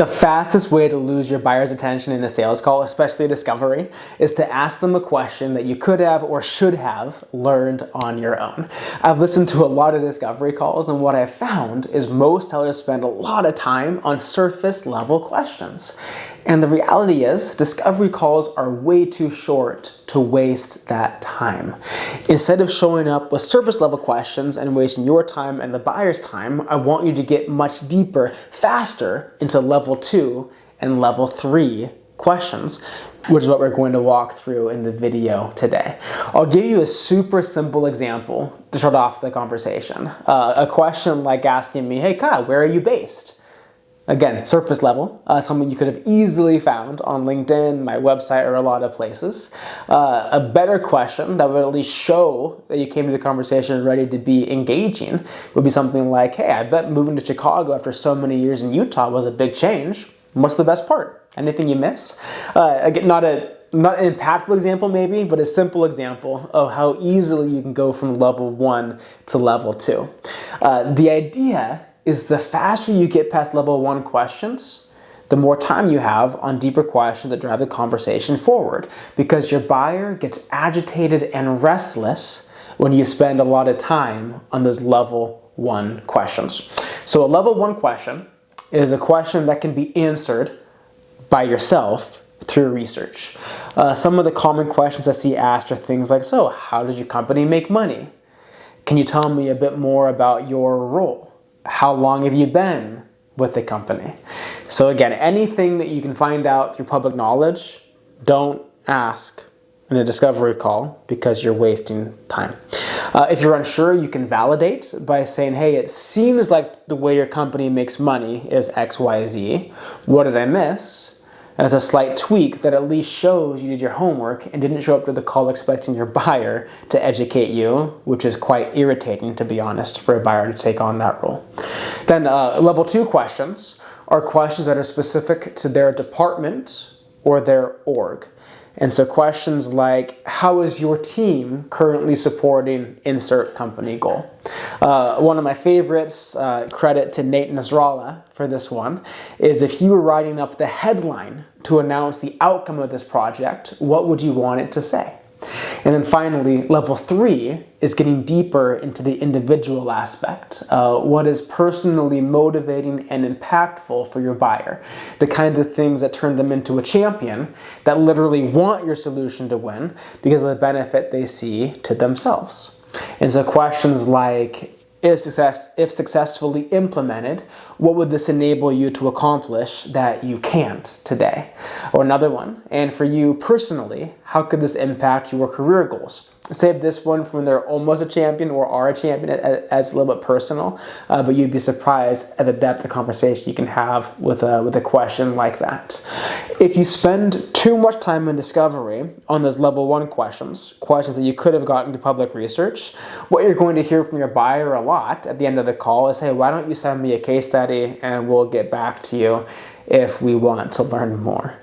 The fastest way to lose your buyer's attention in a sales call, especially discovery, is to ask them a question that you could have or should have learned on your own. I've listened to a lot of discovery calls, and what I've found is most sellers spend a lot of time on surface level questions. And the reality is, discovery calls are way too short to waste that time. Instead of showing up with surface level questions and wasting your time and the buyer's time, I want you to get much deeper, faster into level 2 and level 3 questions, which is what we're going to walk through in the video today. I'll give you a super simple example to start off the conversation. A question like asking me, "Hey Kyle, where are you based?" Again, surface level, something you could have easily found on LinkedIn, my website, or a lot of places. A better question that would at least show that you came to the conversation ready to be engaging would be something like, "Hey, I bet moving to Chicago after so many years in Utah was a big change. What's the best part? Anything you miss?" Again, not an impactful example maybe, but a simple example of how easily you can go from level 1 to level 2. The idea is the faster you get past level 1 questions, the more time you have on deeper questions that drive the conversation forward, because your buyer gets agitated and restless when you spend a lot of time on those level 1 questions. So a level 1 question is a question that can be answered by yourself through research. Some of the common questions I see asked are things like, "So, how does your company make money? Can you tell me a bit more about your role? How long have you been with the company?" So again, anything that you can find out through public knowledge, don't ask in a discovery call because you're wasting time. If you're unsure, you can validate by saying, "Hey, it seems like the way your company makes money is XYZ. What did I miss?" As a slight tweak that at least shows you did your homework and didn't show up to the call expecting your buyer to educate you, which is quite irritating, to be honest, for a buyer to take on that role. Then level 2 questions are questions that are specific to their department or their org. And so questions like, "How is your team currently supporting insert company goal?" One of my favorites, credit to Nate Nasrallah for this one, is if you were writing up the headline to announce the outcome of this project, what would you want it to say? And then finally, level 3 is getting deeper into the individual aspect. What is personally motivating and impactful for your buyer? The kinds of things that turn them into a champion that literally want your solution to win because of the benefit they see to themselves. And so questions like, if successfully implemented, what would this enable you to accomplish that you can't today? Or another one, and for you personally, how could this impact your career goals? Save this one from when they're almost a champion or are a champion as a little bit personal, but you'd be surprised at the depth of conversation you can have with a question like that. If you spend too much time in discovery on those level 1 questions that you could have gotten to public research, what you're going to hear from your buyer a lot at the end of the call is, "Hey, why don't you send me a case study and we'll get back to you if we want to learn more."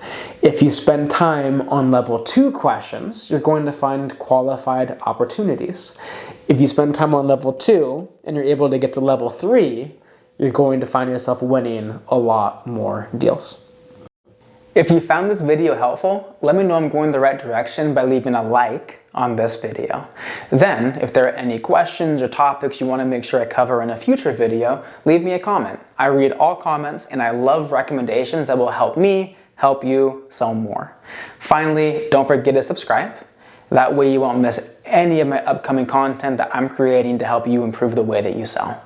If you spend time on level 2 questions, you're going to find qualified opportunities. If you spend time on level 2 and you're able to get to level 3, you're going to find yourself winning a lot more deals. If you found this video helpful, let me know I'm going the right direction by leaving a like on this video. Then, if there are any questions or topics you want to make sure I cover in a future video, leave me a comment. I read all comments and I love recommendations that will help me help you sell more. Finally, don't forget to subscribe. That way you won't miss any of my upcoming content that I'm creating to help you improve the way that you sell.